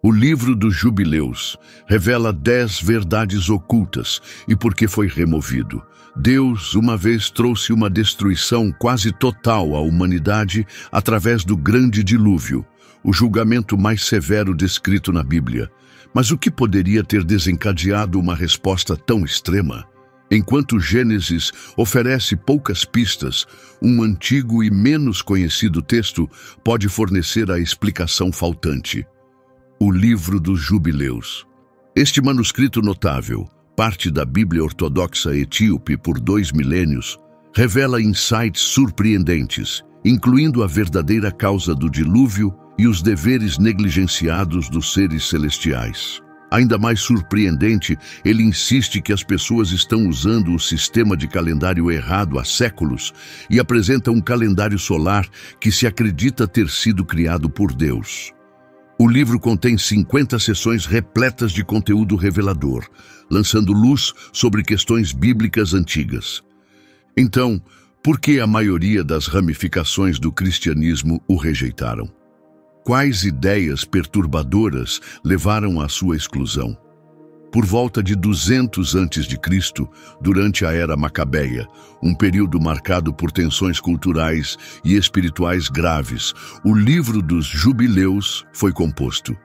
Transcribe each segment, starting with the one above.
O livro dos Jubileus revela 10 verdades ocultas e por que foi removido. Deus, uma vez, trouxe uma destruição quase total à humanidade através do grande dilúvio, o julgamento mais severo descrito na Bíblia. Mas o que poderia ter desencadeado uma resposta tão extrema? Enquanto Gênesis oferece poucas pistas, um antigo e menos conhecido texto pode fornecer a explicação faltante. O livro dos Jubileus. Este manuscrito notável, parte da Bíblia Ortodoxa Etíope por 2 milênios, revela insights surpreendentes, incluindo a verdadeira causa do dilúvio e os deveres negligenciados dos seres celestiais. Ainda mais surpreendente, ele insiste que as pessoas estão usando o sistema de calendário errado há séculos e apresenta um calendário solar que se acredita ter sido criado por Deus. O livro contém 50 seções repletas de conteúdo revelador, lançando luz sobre questões bíblicas antigas. Então, por que a maioria das ramificações do cristianismo o rejeitaram? Quais ideias perturbadoras levaram à sua exclusão? Por volta de 200 a.C., durante a Era Macabeia, um período marcado por tensões culturais e espirituais graves, o livro dos Jubileus foi composto.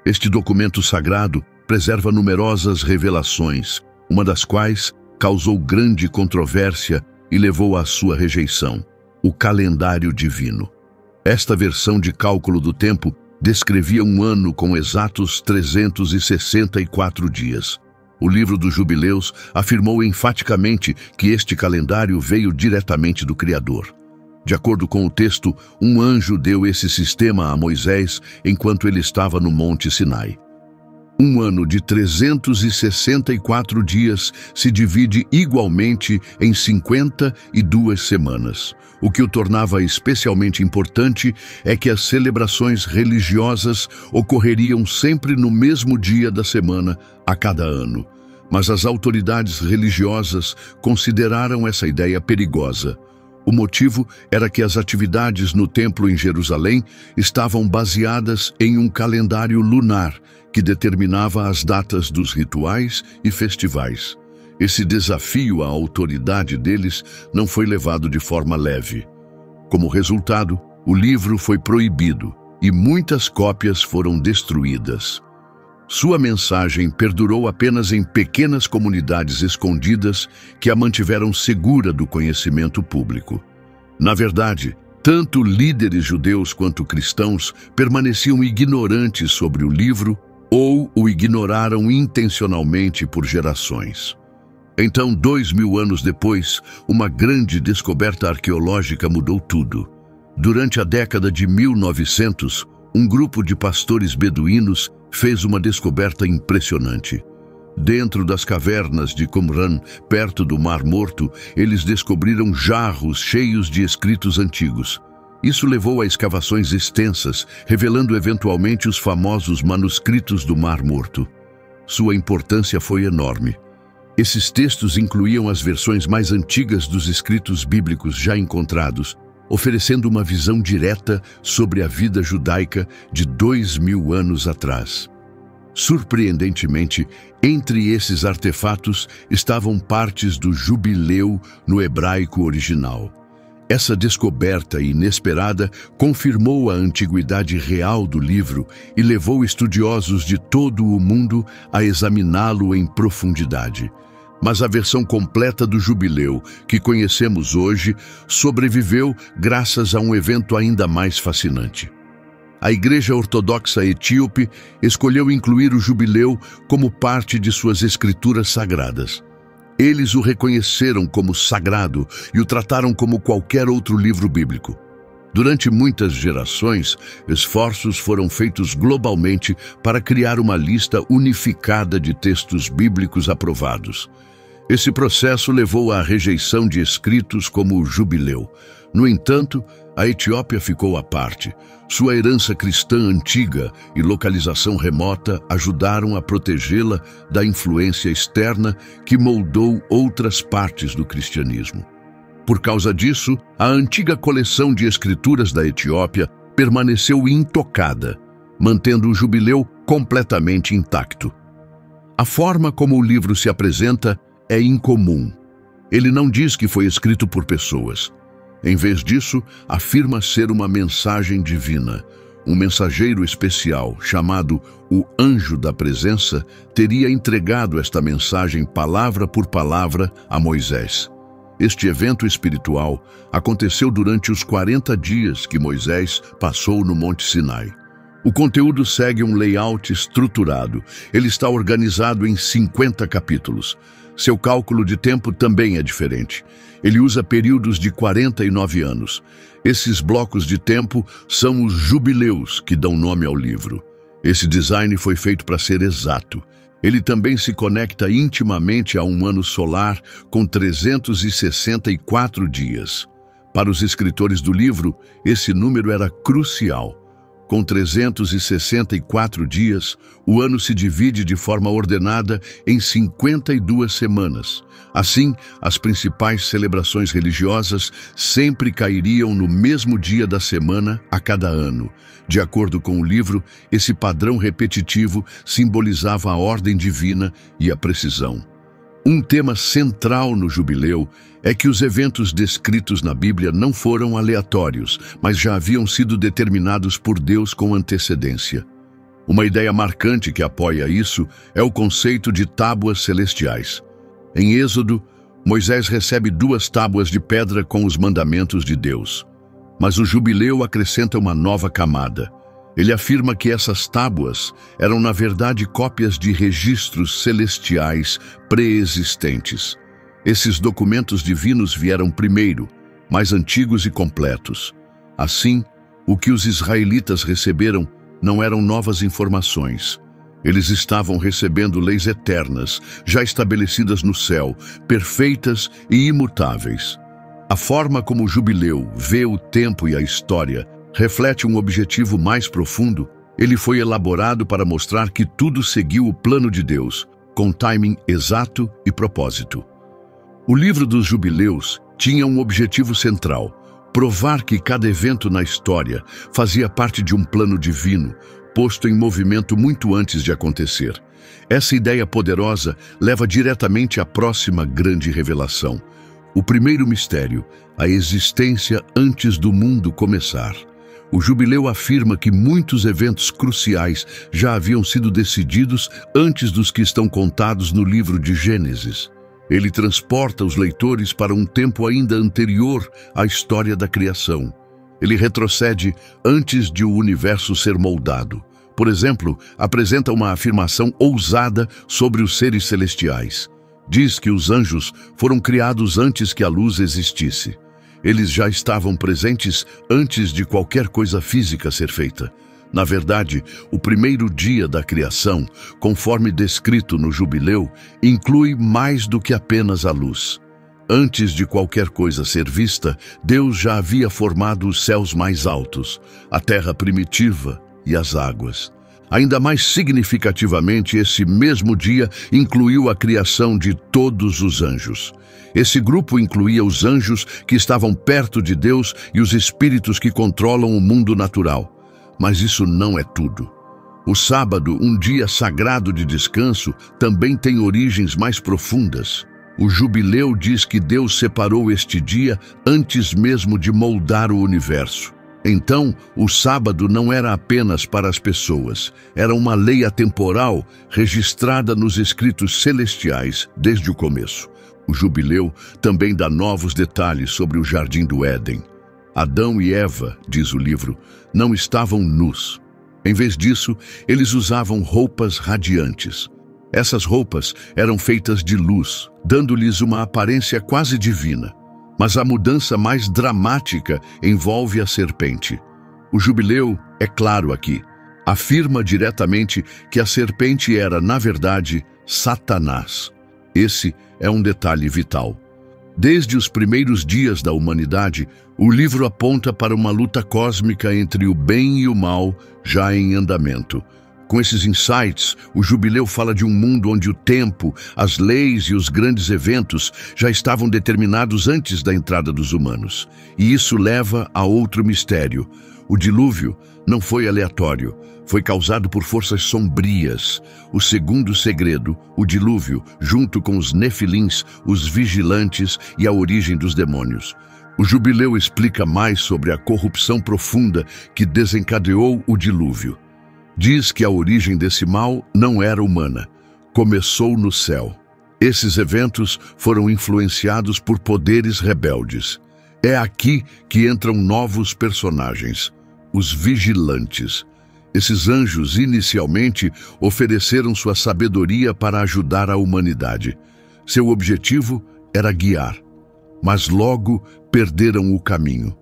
Este documento sagrado preserva numerosas revelações, uma das quais causou grande controvérsia e levou à sua rejeição: o calendário divino. Esta versão de cálculo do tempo descrevia um ano com exatos 364 dias. O livro dos Jubileus afirmou enfaticamente que este calendário veio diretamente do Criador. De acordo com o texto, um anjo deu esse sistema a Moisés enquanto ele estava no Monte Sinai. Um ano de 364 dias se divide igualmente em 52 semanas. O que o tornava especialmente importante é que as celebrações religiosas ocorreriam sempre no mesmo dia da semana, a cada ano. Mas as autoridades religiosas consideraram essa ideia perigosa. O motivo era que as atividades no templo em Jerusalém estavam baseadas em um calendário lunar que determinava as datas dos rituais e festivais. Esse desafio à autoridade deles não foi levado de forma leve. Como resultado, o livro foi proibido e muitas cópias foram destruídas. Sua mensagem perdurou apenas em pequenas comunidades escondidas que a mantiveram segura do conhecimento público. Na verdade, tanto líderes judeus quanto cristãos permaneciam ignorantes sobre o livro ou o ignoraram intencionalmente por gerações. Então, 2000 anos depois, uma grande descoberta arqueológica mudou tudo. Durante a década de 1900, um grupo de pastores beduínos fez uma descoberta impressionante. Dentro das cavernas de Qumran, perto do Mar Morto, eles descobriram jarros cheios de escritos antigos. Isso levou a escavações extensas, revelando eventualmente os famosos manuscritos do Mar Morto. Sua importância foi enorme. Esses textos incluíam as versões mais antigas dos escritos bíblicos já encontrados, oferecendo uma visão direta sobre a vida judaica de 2000 anos atrás. Surpreendentemente, entre esses artefatos estavam partes do Jubileu no hebraico original. Essa descoberta inesperada confirmou a antiguidade real do livro e levou estudiosos de todo o mundo a examiná-lo em profundidade. Mas a versão completa do Jubileu, que conhecemos hoje, sobreviveu graças a um evento ainda mais fascinante. A Igreja Ortodoxa Etíope escolheu incluir o Jubileu como parte de suas escrituras sagradas. Eles o reconheceram como sagrado e o trataram como qualquer outro livro bíblico. Durante muitas gerações, esforços foram feitos globalmente para criar uma lista unificada de textos bíblicos aprovados. Esse processo levou à rejeição de escritos como o Jubileu. No entanto, a Etiópia ficou à parte. Sua herança cristã antiga e localização remota ajudaram a protegê-la da influência externa que moldou outras partes do cristianismo. Por causa disso, a antiga coleção de escrituras da Etiópia permaneceu intocada, mantendo o Jubileu completamente intacto. A forma como o livro se apresenta é incomum. Ele não diz que foi escrito por pessoas. Em vez disso, afirma ser uma mensagem divina. Um mensageiro especial, chamado o Anjo da Presença, teria entregado esta mensagem palavra por palavra a Moisés. Este evento espiritual aconteceu durante os 40 dias que Moisés passou no Monte Sinai. O conteúdo segue um layout estruturado. Ele está organizado em 50 capítulos. Seu cálculo de tempo também é diferente. Ele usa períodos de 49 anos. Esses blocos de tempo são os jubileus que dão nome ao livro. Esse design foi feito para ser exato. Ele também se conecta intimamente a um ano solar com 364 dias. Para os escritores do livro, esse número era crucial. Com 364 dias, o ano se divide de forma ordenada em 52 semanas. Assim, as principais celebrações religiosas sempre cairiam no mesmo dia da semana a cada ano. De acordo com o livro, esse padrão repetitivo simbolizava a ordem divina e a precisão. Um tema central no jubileu é que os eventos descritos na Bíblia não foram aleatórios, mas já haviam sido determinados por Deus com antecedência. Uma ideia marcante que apoia isso é o conceito de tábuas celestiais. Em Êxodo, Moisés recebe 2 tábuas de pedra com os mandamentos de Deus. Mas o jubileu acrescenta uma nova camada. Ele afirma que essas tábuas eram, na verdade, cópias de registros celestiais pré-existentes. Esses documentos divinos vieram primeiro, mais antigos e completos. Assim, o que os israelitas receberam não eram novas informações. Eles estavam recebendo leis eternas, já estabelecidas no céu, perfeitas e imutáveis. A forma como o jubileu vê o tempo e a história reflete um objetivo mais profundo. Ele foi elaborado para mostrar que tudo seguiu o plano de Deus, com timing exato e propósito. O livro dos jubileus tinha um objetivo central: provar que cada evento na história fazia parte de um plano divino, posto em movimento muito antes de acontecer. Essa ideia poderosa leva diretamente à próxima grande revelação. O primeiro mistério, a existência antes do mundo começar. O jubileu afirma que muitos eventos cruciais já haviam sido decididos antes dos que estão contados no livro de Gênesis. Ele transporta os leitores para um tempo ainda anterior à história da criação. Ele retrocede antes de o universo ser moldado. Por exemplo, apresenta uma afirmação ousada sobre os seres celestiais. Diz que os anjos foram criados antes que a luz existisse. Eles já estavam presentes antes de qualquer coisa física ser feita. Na verdade, o primeiro dia da criação, conforme descrito no jubileu, inclui mais do que apenas a luz. Antes de qualquer coisa ser vista, Deus já havia formado os céus mais altos, a terra primitiva e as águas. Ainda mais significativamente, esse mesmo dia incluiu a criação de todos os anjos. Esse grupo incluía os anjos que estavam perto de Deus e os espíritos que controlam o mundo natural. Mas isso não é tudo. O sábado, um dia sagrado de descanso, também tem origens mais profundas. O jubileu diz que Deus separou este dia antes mesmo de moldar o universo. Então, o sábado não era apenas para as pessoas, era uma lei atemporal registrada nos escritos celestiais desde o começo. O jubileu também dá novos detalhes sobre o Jardim do Éden. Adão e Eva, diz o livro, não estavam nus. Em vez disso, eles usavam roupas radiantes. Essas roupas eram feitas de luz, dando-lhes uma aparência quase divina. Mas a mudança mais dramática envolve a serpente. O jubileu é claro aqui. Afirma diretamente que a serpente era, na verdade, Satanás. Esse é um detalhe vital. Desde os primeiros dias da humanidade, o livro aponta para uma luta cósmica entre o bem e o mal já em andamento. Com esses insights, o jubileu fala de um mundo onde o tempo, as leis e os grandes eventos já estavam determinados antes da entrada dos humanos. E isso leva a outro mistério. O dilúvio não foi aleatório, foi causado por forças sombrias. O segundo segredo, o dilúvio, junto com os nefilins, os vigilantes e a origem dos demônios. O Jubileu explica mais sobre a corrupção profunda que desencadeou o dilúvio. Diz que a origem desse mal não era humana, começou no céu. Esses eventos foram influenciados por poderes rebeldes. É aqui que entram novos personagens, os vigilantes. Esses anjos inicialmente ofereceram sua sabedoria para ajudar a humanidade. Seu objetivo era guiar, mas logo perderam o caminho.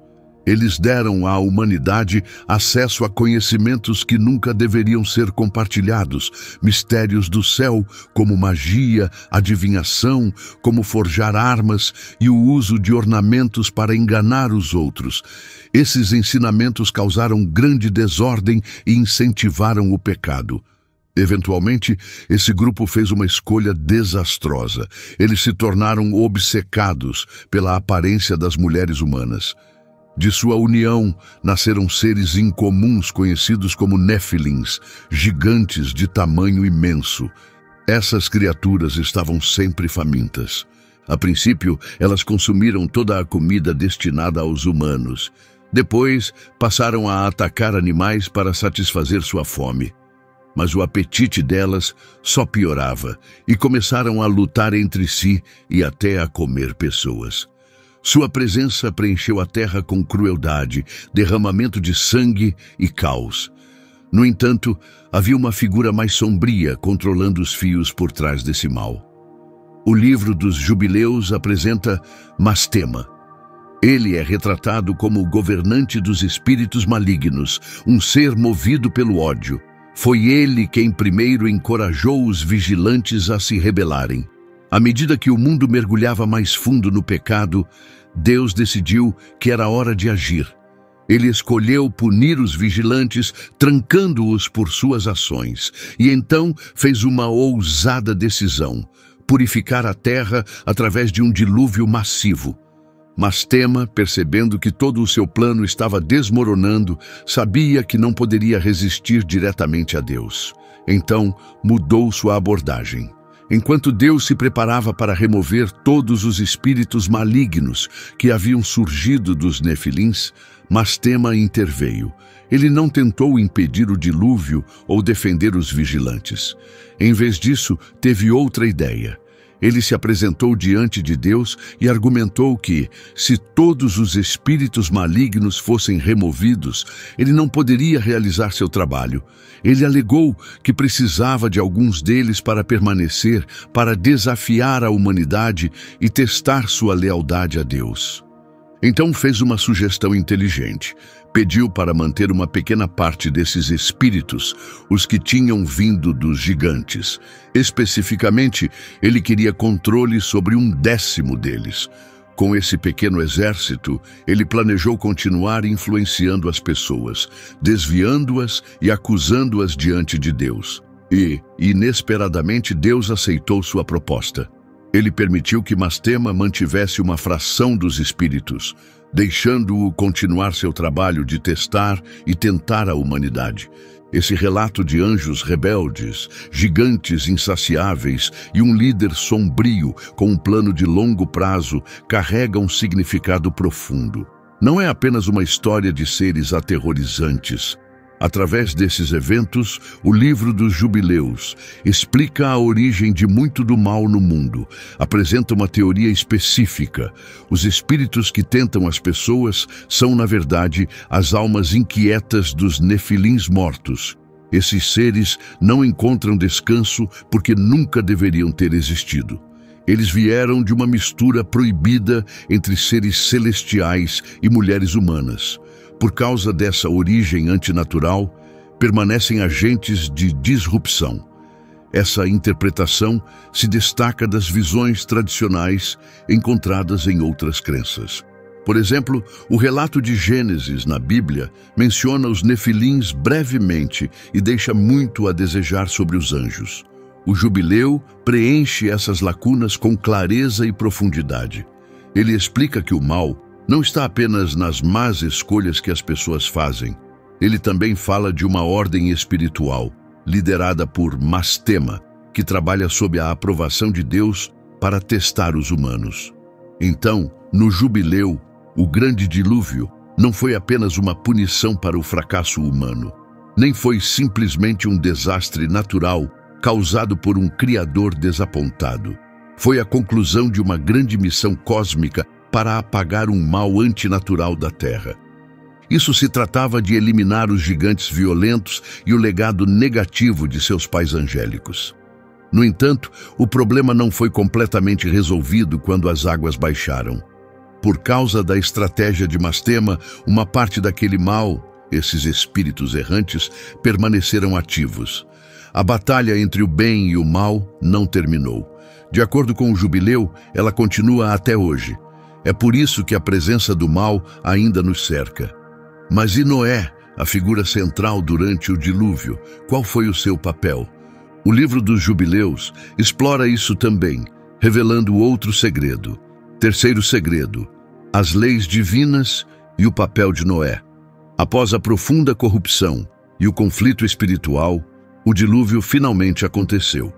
Eles deram à humanidade acesso a conhecimentos que nunca deveriam ser compartilhados, mistérios do céu, como magia, adivinhação, como forjar armas e o uso de ornamentos para enganar os outros. Esses ensinamentos causaram grande desordem e incentivaram o pecado. Eventualmente, esse grupo fez uma escolha desastrosa. Eles se tornaram obcecados pela aparência das mulheres humanas. De sua união, nasceram seres incomuns conhecidos como Nefilins, gigantes de tamanho imenso. Essas criaturas estavam sempre famintas. A princípio, elas consumiram toda a comida destinada aos humanos. Depois, passaram a atacar animais para satisfazer sua fome. Mas o apetite delas só piorava e começaram a lutar entre si e até a comer pessoas. Sua presença preencheu a terra com crueldade, derramamento de sangue e caos. No entanto, havia uma figura mais sombria controlando os fios por trás desse mal. O livro dos Jubileus apresenta Mastema. Ele é retratado como o governante dos espíritos malignos, um ser movido pelo ódio. Foi ele quem primeiro encorajou os vigilantes a se rebelarem. À medida que o mundo mergulhava mais fundo no pecado, Deus decidiu que era hora de agir. Ele escolheu punir os vigilantes, trancando-os por suas ações, e então fez uma ousada decisão: purificar a terra através de um dilúvio massivo. Mastema, percebendo que todo o seu plano estava desmoronando, sabia que não poderia resistir diretamente a Deus. Então, mudou sua abordagem. Enquanto Deus se preparava para remover todos os espíritos malignos que haviam surgido dos nefilins, Mastema interveio. Ele não tentou impedir o dilúvio ou defender os vigilantes. Em vez disso, teve outra ideia. Ele se apresentou diante de Deus e argumentou que, se todos os espíritos malignos fossem removidos, ele não poderia realizar seu trabalho. Ele alegou que precisava de alguns deles para permanecer, para desafiar a humanidade e testar sua lealdade a Deus. Então fez uma sugestão inteligente. Pediu para manter uma pequena parte desses espíritos, os que tinham vindo dos gigantes. Especificamente, ele queria controle sobre 1/10 deles. Com esse pequeno exército, ele planejou continuar influenciando as pessoas, desviando-as e acusando-as diante de Deus. E, inesperadamente, Deus aceitou sua proposta. Ele permitiu que Mastema mantivesse uma fração dos espíritos, deixando-o continuar seu trabalho de testar e tentar a humanidade. Esse relato de anjos rebeldes, gigantes insaciáveis e um líder sombrio com um plano de longo prazo carrega um significado profundo. Não é apenas uma história de seres aterrorizantes. Através desses eventos, o livro dos Jubileus explica a origem de muito do mal no mundo, apresenta uma teoria específica. Os espíritos que tentam as pessoas são, na verdade, as almas inquietas dos nefilins mortos. Esses seres não encontram descanso porque nunca deveriam ter existido. Eles vieram de uma mistura proibida entre seres celestiais e mulheres humanas. Por causa dessa origem antinatural, permanecem agentes de disrupção. Essa interpretação se destaca das visões tradicionais encontradas em outras crenças. Por exemplo, o relato de Gênesis na Bíblia menciona os nefilins brevemente e deixa muito a desejar sobre os anjos. O Jubileu preenche essas lacunas com clareza e profundidade. Ele explica que o mal não está apenas nas más escolhas que as pessoas fazem. Ele também fala de uma ordem espiritual, liderada por Mastema, que trabalha sob a aprovação de Deus para testar os humanos. Então, no jubileu, o grande dilúvio não foi apenas uma punição para o fracasso humano, nem foi simplesmente um desastre natural causado por um Criador desapontado. Foi a conclusão de uma grande missão cósmica para apagar um mal antinatural da Terra. Isso se tratava de eliminar os gigantes violentos e o legado negativo de seus pais angélicos. No entanto, o problema não foi completamente resolvido quando as águas baixaram. Por causa da estratégia de Mastema, uma parte daquele mal, esses espíritos errantes, permaneceram ativos. A batalha entre o bem e o mal não terminou. De acordo com o jubileu, ela continua até hoje. É por isso que a presença do mal ainda nos cerca. Mas e Noé, a figura central durante o dilúvio? Qual foi o seu papel? O livro dos Jubileus explora isso também, revelando outro segredo. Terceiro segredo: as leis divinas e o papel de Noé. Após a profunda corrupção e o conflito espiritual, o dilúvio finalmente aconteceu.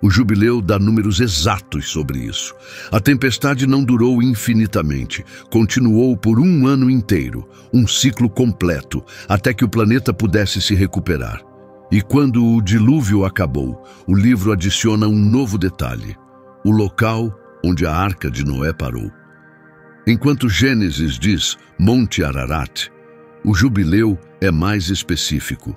O jubileu dá números exatos sobre isso. A tempestade não durou infinitamente, continuou por 1 ano inteiro, um ciclo completo, até que o planeta pudesse se recuperar. E quando o dilúvio acabou, o livro adiciona um novo detalhe: o local onde a arca de Noé parou. Enquanto Gênesis diz Monte Ararat, o jubileu é mais específico.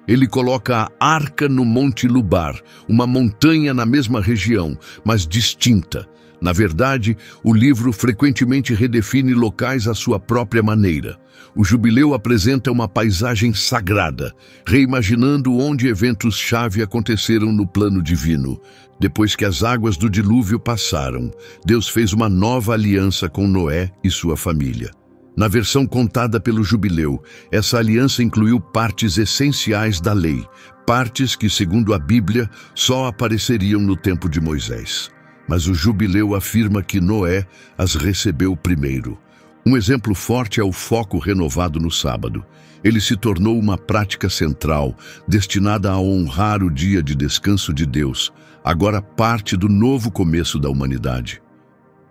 Ele coloca a arca no Monte Lubar, uma montanha na mesma região, mas distinta. Na verdade, o livro frequentemente redefine locais à sua própria maneira. O jubileu apresenta uma paisagem sagrada, reimaginando onde eventos-chave aconteceram no plano divino. Depois que as águas do dilúvio passaram, Deus fez uma nova aliança com Noé e sua família. Na versão contada pelo jubileu, essa aliança incluiu partes essenciais da lei, partes que, segundo a Bíblia, só apareceriam no tempo de Moisés. Mas o jubileu afirma que Noé as recebeu primeiro. Um exemplo forte é o foco renovado no sábado. Ele se tornou uma prática central, destinada a honrar o dia de descanso de Deus, agora parte do novo começo da humanidade.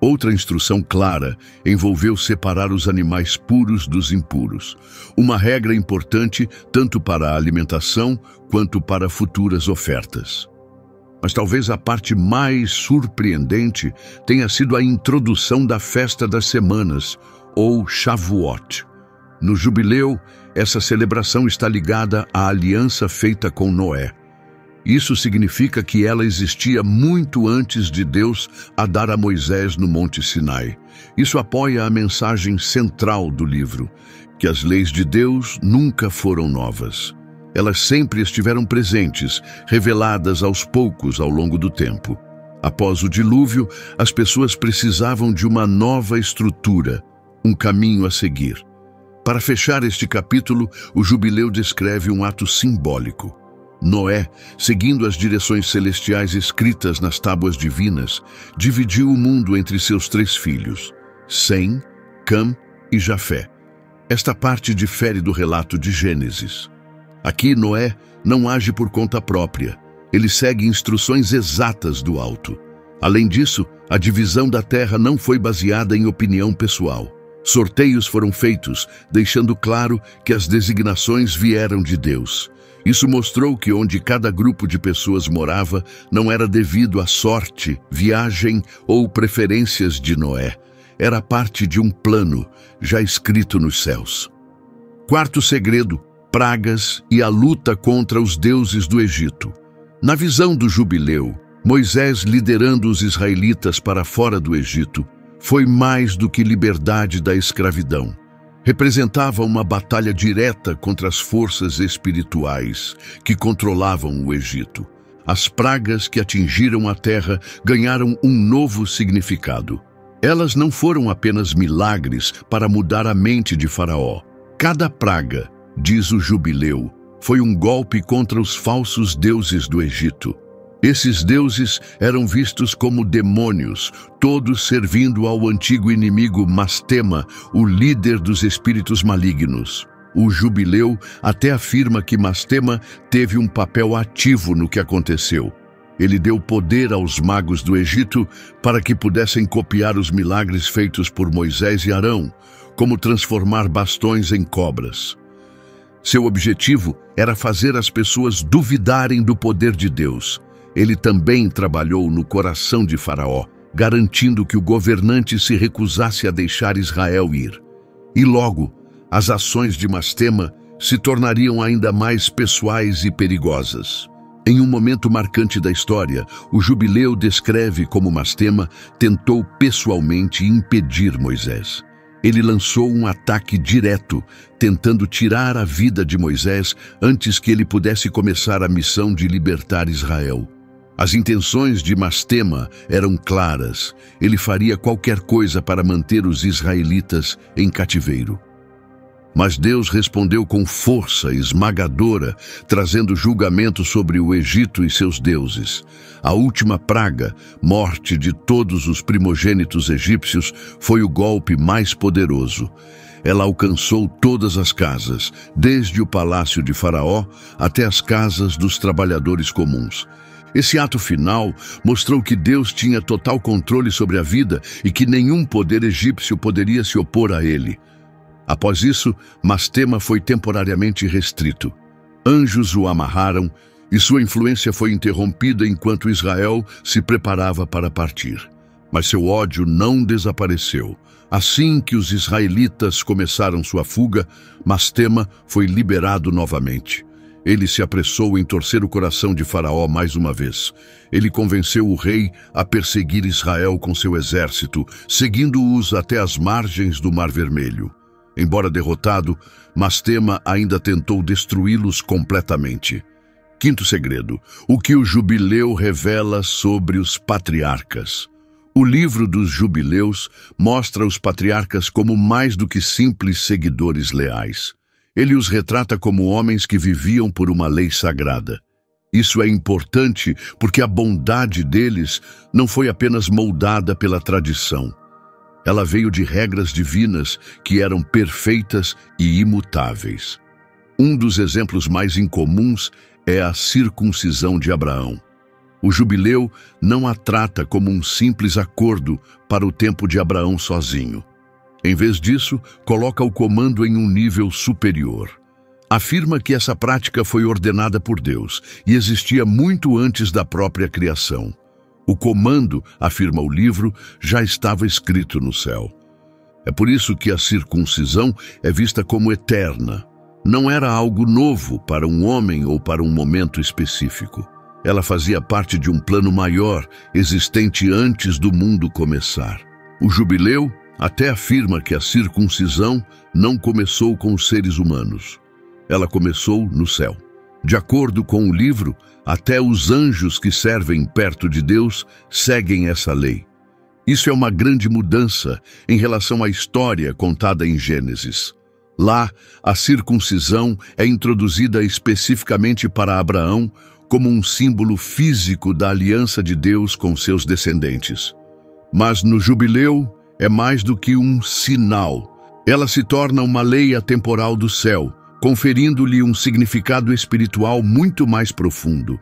Outra instrução clara envolveu separar os animais puros dos impuros, uma regra importante tanto para a alimentação quanto para futuras ofertas. Mas talvez a parte mais surpreendente tenha sido a introdução da Festa das Semanas, ou Shavuot. No jubileu, essa celebração está ligada à aliança feita com Noé. Isso significa que ela existia muito antes de Deus a dar a Moisés no Monte Sinai. Isso apoia a mensagem central do livro, que as leis de Deus nunca foram novas. Elas sempre estiveram presentes, reveladas aos poucos ao longo do tempo. Após o dilúvio, as pessoas precisavam de uma nova estrutura, um caminho a seguir. Para fechar este capítulo, o jubileu descreve um ato simbólico. Noé, seguindo as direções celestiais escritas nas tábuas divinas, dividiu o mundo entre seus 3 filhos, Sem, Cam e Jafé. Esta parte difere do relato de Gênesis. Aqui, Noé não age por conta própria. Ele segue instruções exatas do alto. Além disso, a divisão da terra não foi baseada em opinião pessoal. Sorteios foram feitos, deixando claro que as designações vieram de Deus. Isso mostrou que onde cada grupo de pessoas morava não era devido à sorte, viagem ou preferências de Noé. Era parte de um plano já escrito nos céus. Quarto segredo: pragas e a luta contra os deuses do Egito. Na visão do jubileu, Moisés liderando os israelitas para fora do Egito foi mais do que liberdade da escravidão. Representava uma batalha direta contra as forças espirituais que controlavam o Egito. As pragas que atingiram a terra ganharam um novo significado. Elas não foram apenas milagres para mudar a mente de Faraó. Cada praga, diz o jubileu, foi um golpe contra os falsos deuses do Egito. Esses deuses eram vistos como demônios, todos servindo ao antigo inimigo Mastema, o líder dos espíritos malignos. O Jubileu até afirma que Mastema teve um papel ativo no que aconteceu. Ele deu poder aos magos do Egito para que pudessem copiar os milagres feitos por Moisés e Arão, como transformar bastões em cobras. Seu objetivo era fazer as pessoas duvidarem do poder de Deus. Ele também trabalhou no coração de Faraó, garantindo que o governante se recusasse a deixar Israel ir. E logo, as ações de Mastema se tornariam ainda mais pessoais e perigosas. Em um momento marcante da história, o Jubileu descreve como Mastema tentou pessoalmente impedir Moisés. Ele lançou um ataque direto, tentando tirar a vida de Moisés antes que ele pudesse começar a missão de libertar Israel. As intenções de Mastema eram claras. Ele faria qualquer coisa para manter os israelitas em cativeiro. Mas Deus respondeu com força esmagadora, trazendo julgamento sobre o Egito e seus deuses. A última praga, morte de todos os primogênitos egípcios, foi o golpe mais poderoso. Ela alcançou todas as casas, desde o palácio de Faraó até as casas dos trabalhadores comuns. Esse ato final mostrou que Deus tinha total controle sobre a vida e que nenhum poder egípcio poderia se opor a ele. Após isso, Mastema foi temporariamente restrito. Anjos o amarraram e sua influência foi interrompida enquanto Israel se preparava para partir. Mas seu ódio não desapareceu. Assim que os israelitas começaram sua fuga, Mastema foi liberado novamente. Ele se apressou em torcer o coração de Faraó mais uma vez. Ele convenceu o rei a perseguir Israel com seu exército, seguindo-os até as margens do Mar Vermelho. Embora derrotado, Mastema ainda tentou destruí-los completamente. Quinto segredo: o que o Jubileu revela sobre os patriarcas. O livro dos Jubileus mostra os patriarcas como mais do que simples seguidores leais. Ele os retrata como homens que viviam por uma lei sagrada. Isso é importante porque a bondade deles não foi apenas moldada pela tradição. Ela veio de regras divinas que eram perfeitas e imutáveis. Um dos exemplos mais incomuns é a circuncisão de Abraão. O Jubileu não a trata como um simples acordo para o tempo de Abraão sozinho. Em vez disso, coloca o comando em um nível superior. Afirma que essa prática foi ordenada por Deus e existia muito antes da própria criação. O comando, afirma o livro, já estava escrito no céu. É por isso que a circuncisão é vista como eterna. Não era algo novo para um homem ou para um momento específico. Ela fazia parte de um plano maior, existente antes do mundo começar. O Jubileu até afirma que a circuncisão não começou com os seres humanos. Ela começou no céu. De acordo com o livro, até os anjos que servem perto de Deus seguem essa lei. Isso é uma grande mudança em relação à história contada em Gênesis. Lá, a circuncisão é introduzida especificamente para Abraão como um símbolo físico da aliança de Deus com seus descendentes. Mas no Jubileu é mais do que um sinal. Ela se torna uma lei atemporal do céu, conferindo-lhe um significado espiritual muito mais profundo.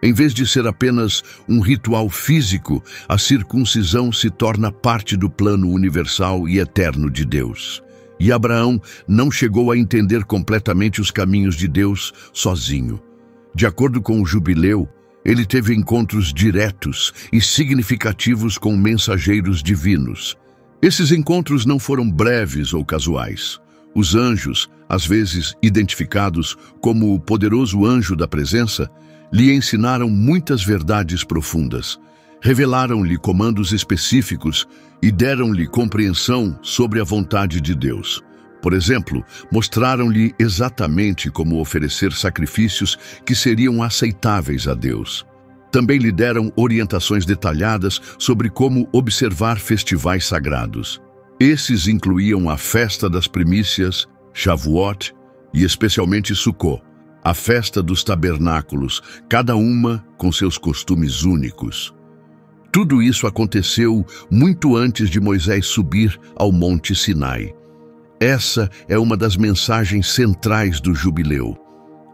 Em vez de ser apenas um ritual físico, a circuncisão se torna parte do plano universal e eterno de Deus. E Abraão não chegou a entender completamente os caminhos de Deus sozinho. De acordo com o Jubileu, ele teve encontros diretos e significativos com mensageiros divinos. Esses encontros não foram breves ou casuais. Os anjos, às vezes identificados como o poderoso anjo da presença, lhe ensinaram muitas verdades profundas, revelaram-lhe comandos específicos e deram-lhe compreensão sobre a vontade de Deus. Por exemplo, mostraram-lhe exatamente como oferecer sacrifícios que seriam aceitáveis a Deus. Também lhe deram orientações detalhadas sobre como observar festivais sagrados. Esses incluíam a festa das primícias, Shavuot e especialmente Sukkot, a festa dos tabernáculos, cada uma com seus costumes únicos. Tudo isso aconteceu muito antes de Moisés subir ao Monte Sinai. Essa é uma das mensagens centrais do jubileu.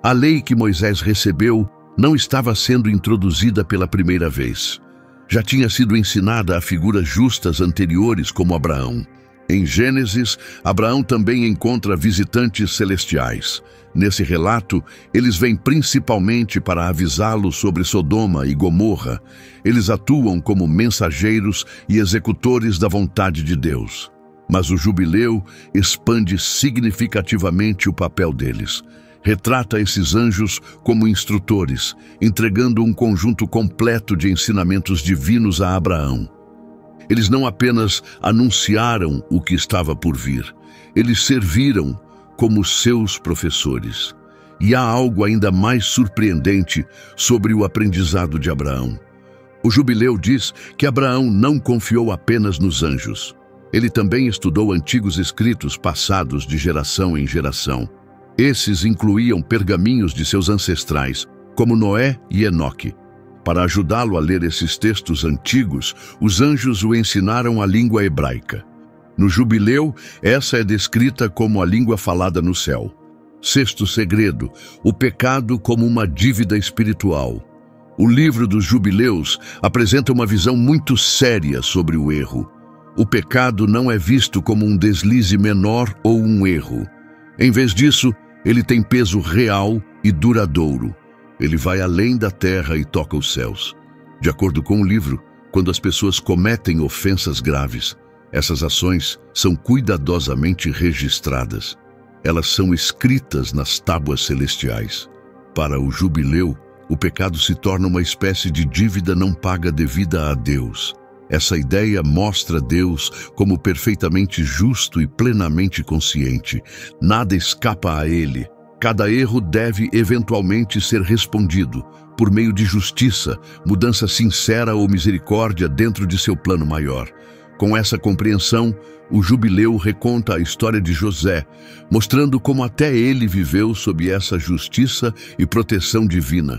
A lei que Moisés recebeu não estava sendo introduzida pela primeira vez. Já tinha sido ensinada a figuras justas anteriores como Abraão. Em Gênesis, Abraão também encontra visitantes celestiais. Nesse relato, eles vêm principalmente para avisá-lo sobre Sodoma e Gomorra. Eles atuam como mensageiros e executores da vontade de Deus. Mas o jubileu expande significativamente o papel deles. Retrata esses anjos como instrutores, entregando um conjunto completo de ensinamentos divinos a Abraão. Eles não apenas anunciaram o que estava por vir, eles serviram como seus professores. E há algo ainda mais surpreendente sobre o aprendizado de Abraão. O jubileu diz que Abraão não confiou apenas nos anjos. Ele também estudou antigos escritos passados de geração em geração. Esses incluíam pergaminhos de seus ancestrais, como Noé e Enoque. Para ajudá-lo a ler esses textos antigos, os anjos o ensinaram a língua hebraica. No jubileu, essa é descrita como a língua falada no céu. Sexto segredo, o pecado como uma dívida espiritual. O livro dos jubileus apresenta uma visão muito séria sobre o erro. O pecado não é visto como um deslize menor ou um erro. Em vez disso, ele tem peso real e duradouro. Ele vai além da terra e toca os céus. De acordo com o livro, quando as pessoas cometem ofensas graves, essas ações são cuidadosamente registradas. Elas são escritas nas tábuas celestiais. Para o jubileu, o pecado se torna uma espécie de dívida não paga devida a Deus. Essa ideia mostra Deus como perfeitamente justo e plenamente consciente. Nada escapa a Ele. Cada erro deve eventualmente ser respondido por meio de justiça, mudança sincera ou misericórdia dentro de seu plano maior. Com essa compreensão, o jubileu reconta a história de José, mostrando como até ele viveu sob essa justiça e proteção divina.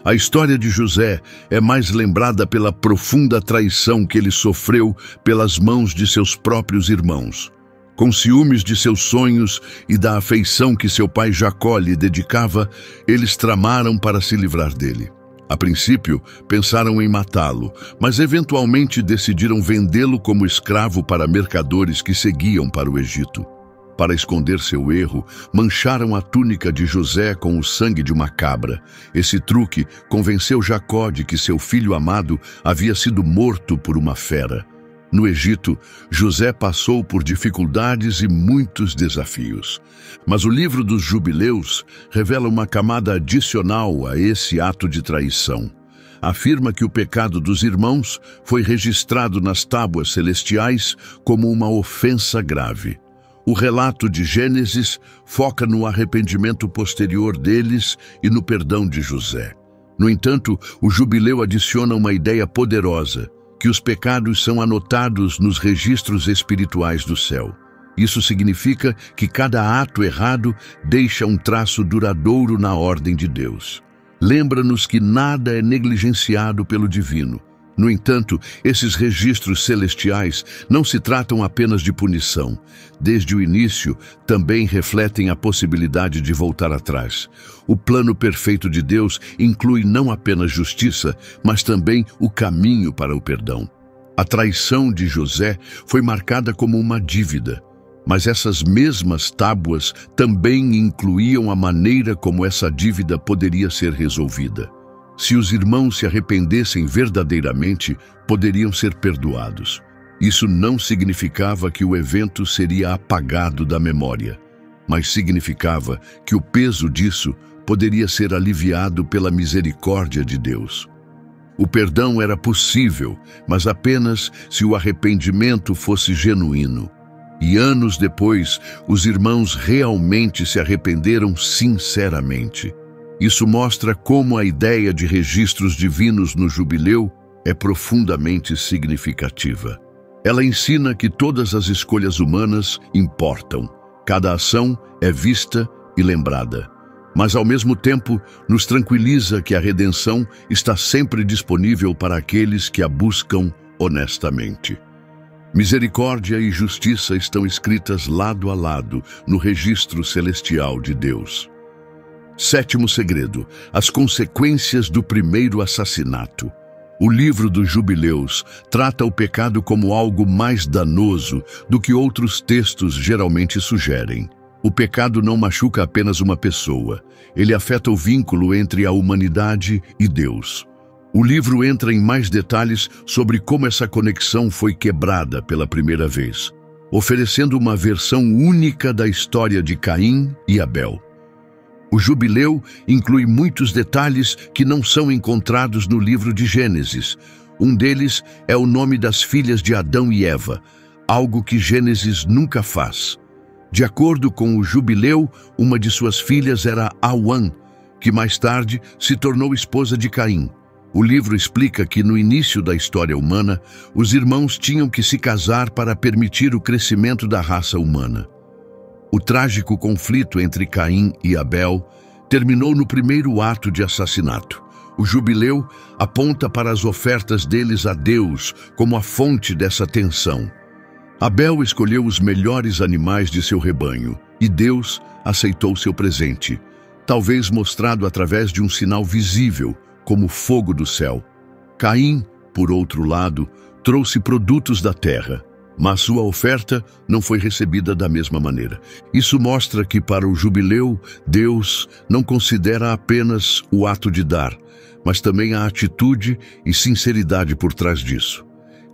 A história de José é mais lembrada pela profunda traição que ele sofreu pelas mãos de seus próprios irmãos. Com ciúmes de seus sonhos e da afeição que seu pai Jacó lhe dedicava, eles tramaram para se livrar dele. A princípio, pensaram em matá-lo, mas eventualmente decidiram vendê-lo como escravo para mercadores que seguiam para o Egito. Para esconder seu erro, mancharam a túnica de José com o sangue de uma cabra. Esse truque convenceu Jacó de que seu filho amado havia sido morto por uma fera. No Egito, José passou por dificuldades e muitos desafios. Mas o livro dos jubileus revela uma camada adicional a esse ato de traição. Afirma que o pecado dos irmãos foi registrado nas tábuas celestiais como uma ofensa grave. O relato de Gênesis foca no arrependimento posterior deles e no perdão de José. No entanto, o jubileu adiciona uma ideia poderosa, que os pecados são anotados nos registros espirituais do céu. Isso significa que cada ato errado deixa um traço duradouro na ordem de Deus. Lembra-nos que nada é negligenciado pelo divino. No entanto, esses registros celestiais não se tratam apenas de punição. Desde o início, também refletem a possibilidade de voltar atrás. O plano perfeito de Deus inclui não apenas justiça, mas também o caminho para o perdão. A traição de José foi marcada como uma dívida, mas essas mesmas tábuas também incluíam a maneira como essa dívida poderia ser resolvida. Se os irmãos se arrependessem verdadeiramente, poderiam ser perdoados. Isso não significava que o evento seria apagado da memória, mas significava que o peso disso poderia ser aliviado pela misericórdia de Deus. O perdão era possível, mas apenas se o arrependimento fosse genuíno. E anos depois, os irmãos realmente se arrependeram sinceramente. Isso mostra como a ideia de registros divinos no jubileu é profundamente significativa. Ela ensina que todas as escolhas humanas importam. Cada ação é vista e lembrada. mas ao mesmo tempo nos tranquiliza que a redenção está sempre disponível para aqueles que a buscam honestamente. Misericórdia e justiça estão escritas lado a lado no registro celestial de Deus. Sétimo segredo: as consequências do primeiro assassinato. O livro dos Jubileus trata o pecado como algo mais danoso do que outros textos geralmente sugerem. O pecado não machuca apenas uma pessoa, ele afeta o vínculo entre a humanidade e Deus. O livro entra em mais detalhes sobre como essa conexão foi quebrada pela primeira vez, oferecendo uma versão única da história de Caim e Abel. O Jubileu inclui muitos detalhes que não são encontrados no livro de Gênesis. Um deles é o nome das filhas de Adão e Eva, algo que Gênesis nunca faz. De acordo com o Jubileu, uma de suas filhas era Auã, que mais tarde se tornou esposa de Caim. O livro explica que no início da história humana, os irmãos tinham que se casar para permitir o crescimento da raça humana. O trágico conflito entre Caim e Abel terminou no primeiro ato de assassinato. O Jubileu aponta para as ofertas deles a Deus como a fonte dessa tensão. Abel escolheu os melhores animais de seu rebanho e Deus aceitou seu presente, talvez mostrado através de um sinal visível, como fogo do céu. Caim, por outro lado, trouxe produtos da terra, mas sua oferta não foi recebida da mesma maneira. Isso mostra que para o Jubileu, Deus não considera apenas o ato de dar, mas também a atitude e sinceridade por trás disso.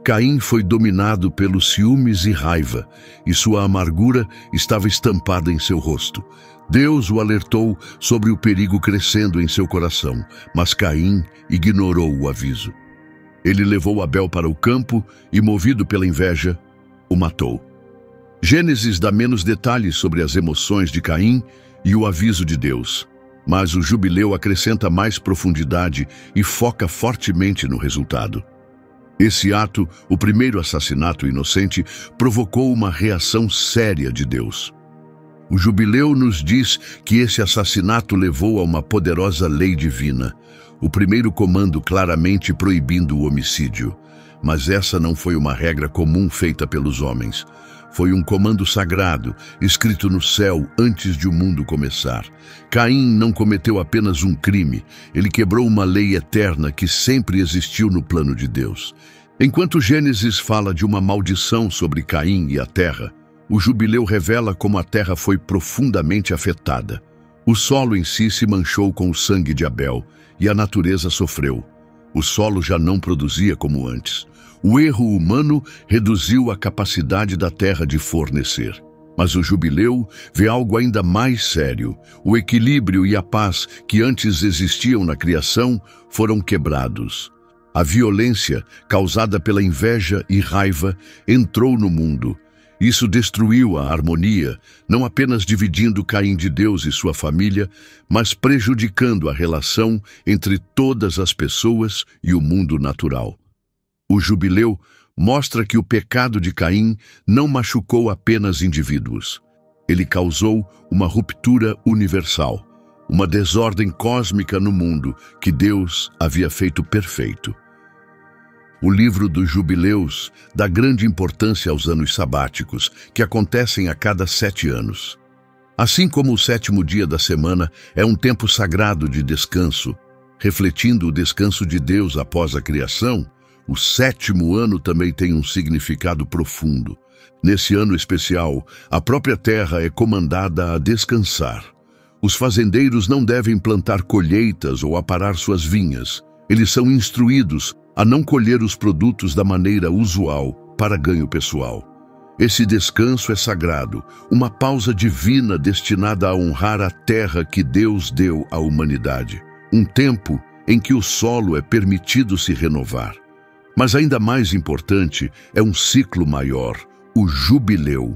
Caim foi dominado pelos ciúmes e raiva, e sua amargura estava estampada em seu rosto. Deus o alertou sobre o perigo crescendo em seu coração, mas Caim ignorou o aviso. Ele levou Abel para o campo e, movido pela inveja, o matou. Gênesis dá menos detalhes sobre as emoções de Caim e o aviso de Deus, mas o Jubileu acrescenta mais profundidade e foca fortemente no resultado. Esse ato, o primeiro assassinato inocente, provocou uma reação séria de Deus. O Jubileu nos diz que esse assassinato levou a uma poderosa lei divina, o primeiro comando claramente proibindo o homicídio. Mas essa não foi uma regra comum feita pelos homens. Foi um comando sagrado, escrito no céu antes de o mundo começar. Caim não cometeu apenas um crime, ele quebrou uma lei eterna que sempre existiu no plano de Deus. Enquanto Gênesis fala de uma maldição sobre Caim e a terra, o Jubileu revela como a terra foi profundamente afetada. O solo em si se manchou com o sangue de Abel e a natureza sofreu. O solo já não produzia como antes. O erro humano reduziu a capacidade da terra de fornecer. Mas o Jubileu vê algo ainda mais sério. O equilíbrio e a paz que antes existiam na criação foram quebrados. A violência, causada pela inveja e raiva, entrou no mundo. Isso destruiu a harmonia, não apenas dividindo Caim de Deus e sua família, mas prejudicando a relação entre todas as pessoas e o mundo natural. O Jubileu mostra que o pecado de Caim não machucou apenas indivíduos. Ele causou uma ruptura universal, uma desordem cósmica no mundo que Deus havia feito perfeito. O livro dos Jubileus dá grande importância aos anos sabáticos, que acontecem a cada 7 anos. Assim como o 7º dia da semana é um tempo sagrado de descanso, refletindo o descanso de Deus após a criação, o 7º ano também tem um significado profundo. Nesse ano especial, a própria terra é comandada a descansar. Os fazendeiros não devem plantar colheitas ou aparar suas vinhas. Eles são instruídos a não colher os produtos da maneira usual para ganho pessoal. Esse descanso é sagrado, uma pausa divina destinada a honrar a terra que Deus deu à humanidade. Um tempo em que o solo é permitido se renovar. Mas ainda mais importante é um ciclo maior, o Jubileu.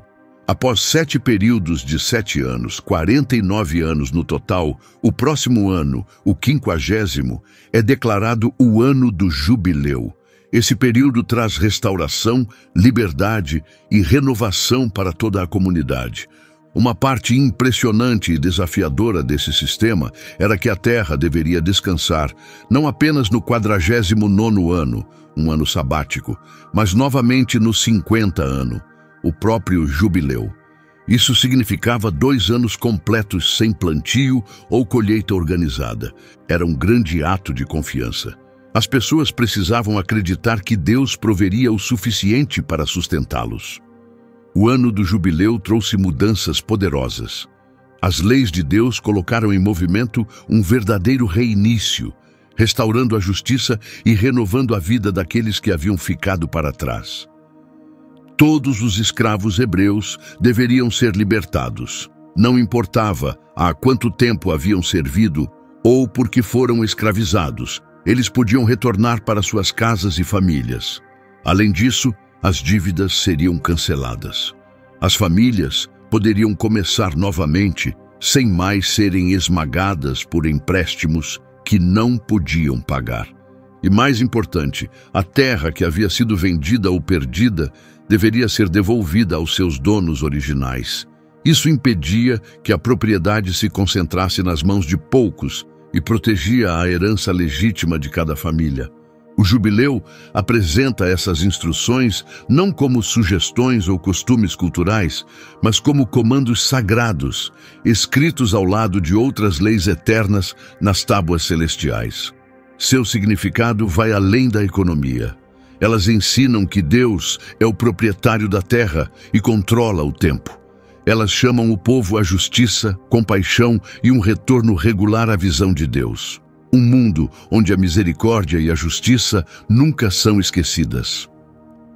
Após 7 períodos de 7 anos, 49 anos no total, o próximo ano, o 50º, é declarado o ano do Jubileu. Esse período traz restauração, liberdade e renovação para toda a comunidade. Uma parte impressionante e desafiadora desse sistema era que a Terra deveria descansar não apenas no 49º ano, um ano sabático, mas novamente no 50º ano, o próprio jubileu. Isso significava 2 anos completos sem plantio ou colheita organizada. Era um grande ato de confiança. As pessoas precisavam acreditar que Deus proveria o suficiente para sustentá-los. O ano do jubileu trouxe mudanças poderosas. As leis de Deus colocaram em movimento um verdadeiro reinício, restaurando a justiça e renovando a vida daqueles que haviam ficado para trás. Todos os escravos hebreus deveriam ser libertados. Não importava há quanto tempo haviam servido ou por que foram escravizados, eles podiam retornar para suas casas e famílias. Além disso, as dívidas seriam canceladas. As famílias poderiam começar novamente sem mais serem esmagadas por empréstimos que não podiam pagar. E mais importante, a terra que havia sido vendida ou perdida deveria ser devolvida aos seus donos originais. Isso impedia que a propriedade se concentrasse nas mãos de poucos e protegia a herança legítima de cada família. O jubileu apresenta essas instruções não como sugestões ou costumes culturais, mas como comandos sagrados, escritos ao lado de outras leis eternas nas tábuas celestiais. Seu significado vai além da economia. Elas ensinam que Deus é o proprietário da terra e controla o tempo. Elas chamam o povo à justiça, compaixão e um retorno regular à visão de Deus. Um mundo onde a misericórdia e a justiça nunca são esquecidas.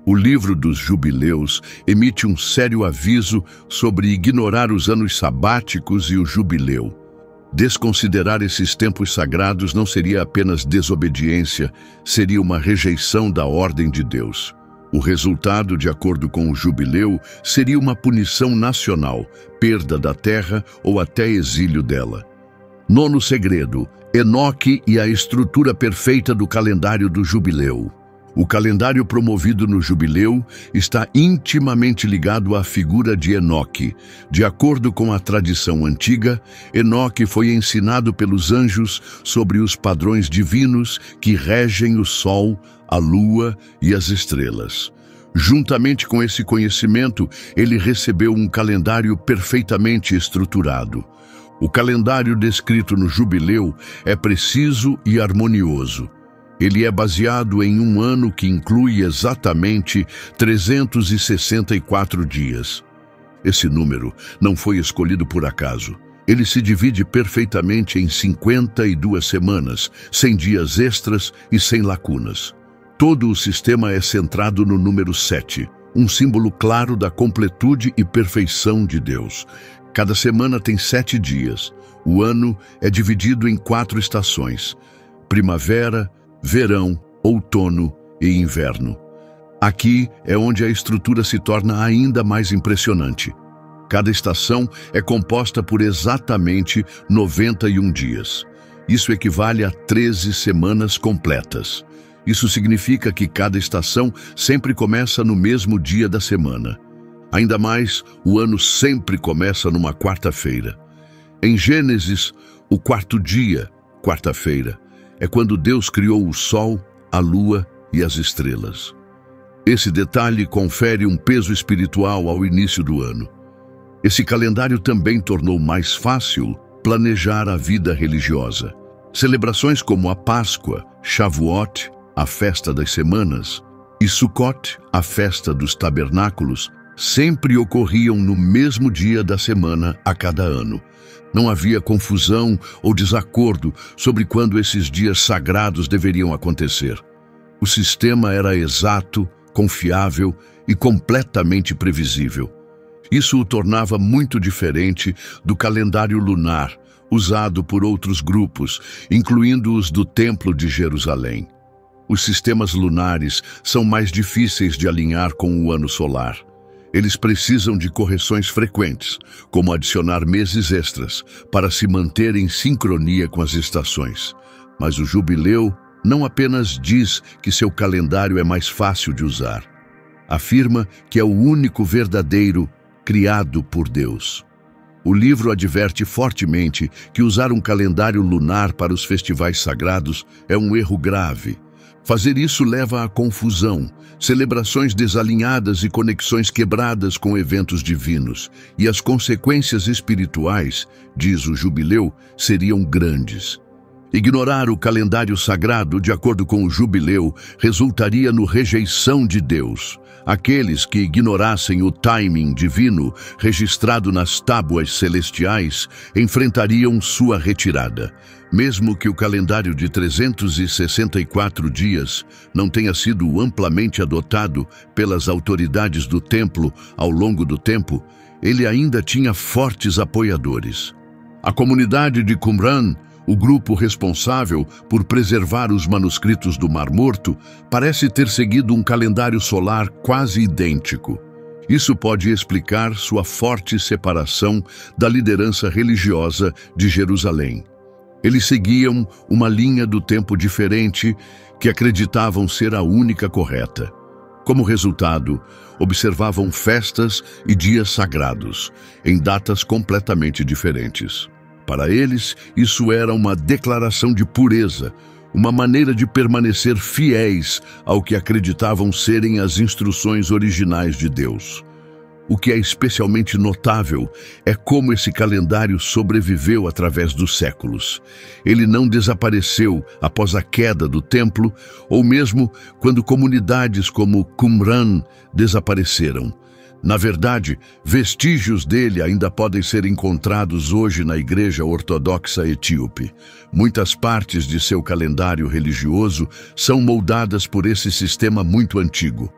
O livro dos Jubileus emite um sério aviso sobre ignorar os anos sabáticos e o jubileu. Desconsiderar esses tempos sagrados não seria apenas desobediência, seria uma rejeição da ordem de Deus. O resultado, de acordo com o jubileu, seria uma punição nacional, perda da terra ou até exílio dela. Nono segredo: Enoque e a estrutura perfeita do calendário do jubileu. O calendário promovido no jubileu está intimamente ligado à figura de Enoque. De acordo com a tradição antiga, Enoque foi ensinado pelos anjos sobre os padrões divinos que regem o sol, a lua e as estrelas. Juntamente com esse conhecimento, ele recebeu um calendário perfeitamente estruturado. O calendário descrito no jubileu é preciso e harmonioso. Ele é baseado em um ano que inclui exatamente 364 dias. Esse número não foi escolhido por acaso. Ele se divide perfeitamente em 52 semanas, sem dias extras e sem lacunas. Todo o sistema é centrado no número 7, um símbolo claro da completude e perfeição de Deus. Cada semana tem 7 dias. O ano é dividido em 4 estações: primavera, verão, outono e inverno. Aqui é onde a estrutura se torna ainda mais impressionante. Cada estação é composta por exatamente 91 dias. Isso equivale a 13 semanas completas. Isso significa que cada estação sempre começa no mesmo dia da semana. Ainda mais, o ano sempre começa numa quarta-feira. Em Gênesis, o 4º dia, quarta-feira, é quando Deus criou o sol, a lua e as estrelas. Esse detalhe confere um peso espiritual ao início do ano. Esse calendário também tornou mais fácil planejar a vida religiosa. Celebrações como a Páscoa, Shavuot, a festa das semanas, e Sukkot, a festa dos tabernáculos, sempre ocorriam no mesmo dia da semana a cada ano. Não havia confusão ou desacordo sobre quando esses dias sagrados deveriam acontecer. O sistema era exato, confiável e completamente previsível. Isso o tornava muito diferente do calendário lunar, usado por outros grupos, incluindo os do Templo de Jerusalém. Os sistemas lunares são mais difíceis de alinhar com o ano solar. Eles precisam de correções frequentes, como adicionar meses extras, para se manter em sincronia com as estações. Mas o jubileu não apenas diz que seu calendário é mais fácil de usar. Afirma que é o único verdadeiro criado por Deus. O livro adverte fortemente que usar um calendário lunar para os festivais sagrados é um erro grave. Fazer isso leva à confusão, celebrações desalinhadas e conexões quebradas com eventos divinos, e as consequências espirituais, diz o Jubileu, seriam grandes. Ignorar o calendário sagrado, de acordo com o Jubileu, resultaria no rejeição de Deus. Aqueles que ignorassem o timing divino registrado nas tábuas celestiais enfrentariam sua retirada. Mesmo que o calendário de 364 dias não tenha sido amplamente adotado pelas autoridades do templo ao longo do tempo, ele ainda tinha fortes apoiadores. A comunidade de Qumran, o grupo responsável por preservar os manuscritos do Mar Morto, parece ter seguido um calendário solar quase idêntico. Isso pode explicar sua forte separação da liderança religiosa de Jerusalém. Eles seguiam uma linha do tempo diferente que acreditavam ser a única correta. Como resultado, observavam festas e dias sagrados, em datas completamente diferentes. Para eles, isso era uma declaração de pureza, uma maneira de permanecer fiéis ao que acreditavam serem as instruções originais de Deus. O que é especialmente notável é como esse calendário sobreviveu através dos séculos. Ele não desapareceu após a queda do templo, ou mesmo quando comunidades como Qumran desapareceram. Na verdade, vestígios dele ainda podem ser encontrados hoje na Igreja Ortodoxa Etíope. Muitas partes de seu calendário religioso são moldadas por esse sistema muito antigo.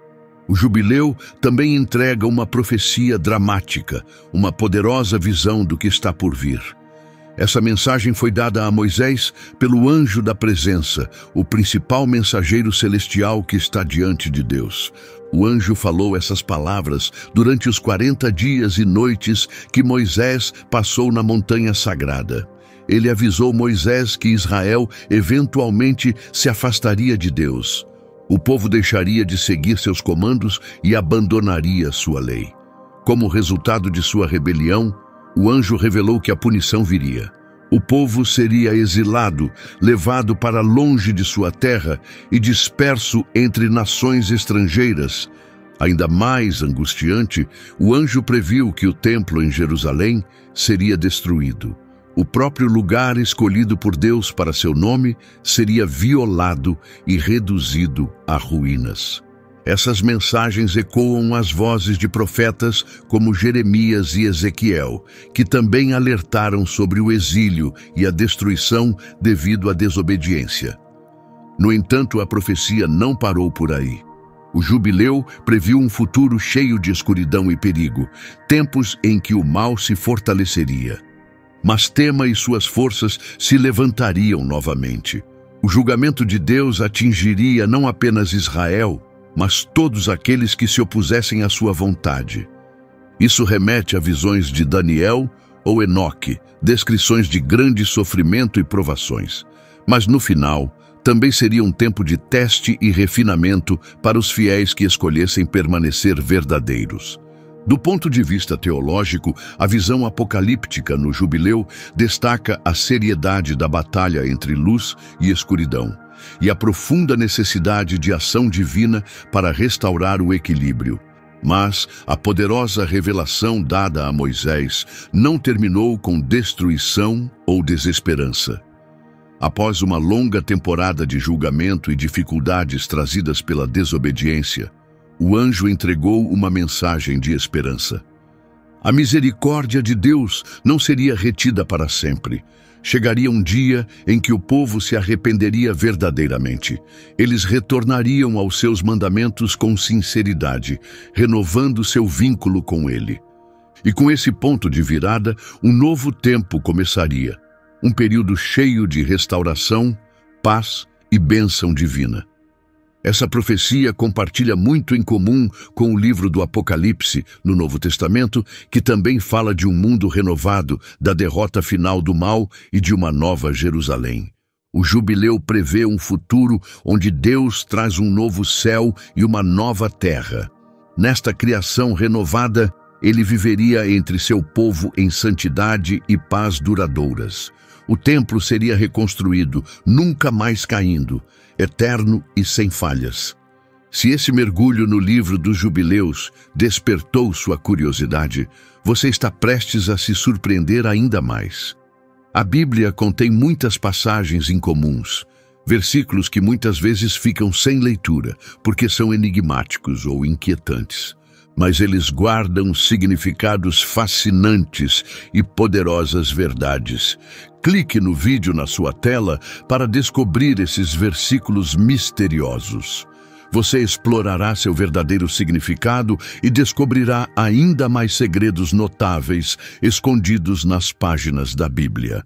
O Jubileu também entrega uma profecia dramática, uma poderosa visão do que está por vir. Essa mensagem foi dada a Moisés pelo anjo da presença, o principal mensageiro celestial que está diante de Deus. O anjo falou essas palavras durante os 40 dias e noites que Moisés passou na montanha sagrada. Ele avisou Moisés que Israel eventualmente se afastaria de Deus. O povo deixaria de seguir seus comandos e abandonaria sua lei. Como resultado de sua rebelião, o anjo revelou que a punição viria. O povo seria exilado, levado para longe de sua terra e disperso entre nações estrangeiras. Ainda mais angustiante, o anjo previu que o templo em Jerusalém seria destruído. O próprio lugar escolhido por Deus para seu nome seria violado e reduzido a ruínas. Essas mensagens ecoam as vozes de profetas como Jeremias e Ezequiel, que também alertaram sobre o exílio e a destruição devido à desobediência. No entanto, a profecia não parou por aí. O Jubileu previu um futuro cheio de escuridão e perigo, tempos em que o mal se fortaleceria. Mas Tema e suas forças se levantariam novamente. O julgamento de Deus atingiria não apenas Israel, mas todos aqueles que se opusessem à sua vontade. Isso remete a visões de Daniel ou Enoque, descrições de grande sofrimento e provações. Mas no final, também seria um tempo de teste e refinamento para os fiéis que escolhessem permanecer verdadeiros. Do ponto de vista teológico, a visão apocalíptica no Jubileu destaca a seriedade da batalha entre luz e escuridão e a profunda necessidade de ação divina para restaurar o equilíbrio. Mas a poderosa revelação dada a Moisés não terminou com destruição ou desesperança. Após uma longa temporada de julgamento e dificuldades trazidas pela desobediência, o anjo entregou uma mensagem de esperança. A misericórdia de Deus não seria retida para sempre. Chegaria um dia em que o povo se arrependeria verdadeiramente. Eles retornariam aos seus mandamentos com sinceridade, renovando seu vínculo com ele. E com esse ponto de virada, um novo tempo começaria. Um período cheio de restauração, paz e bênção divina. Essa profecia compartilha muito em comum com o livro do Apocalipse, no Novo Testamento, que também fala de um mundo renovado, da derrota final do mal e de uma nova Jerusalém. O Jubileu prevê um futuro onde Deus traz um novo céu e uma nova terra. Nesta criação renovada, Ele viveria entre seu povo em santidade e paz duradouras. O templo seria reconstruído, nunca mais caindo, eterno e sem falhas. Se esse mergulho no livro dos Jubileus despertou sua curiosidade, você está prestes a se surpreender ainda mais. A Bíblia contém muitas passagens incomuns, versículos que muitas vezes ficam sem leitura, porque são enigmáticos ou inquietantes. Mas eles guardam significados fascinantes e poderosas verdades. Clique no vídeo na sua tela para descobrir esses versículos misteriosos. Você explorará seu verdadeiro significado e descobrirá ainda mais segredos notáveis escondidos nas páginas da Bíblia.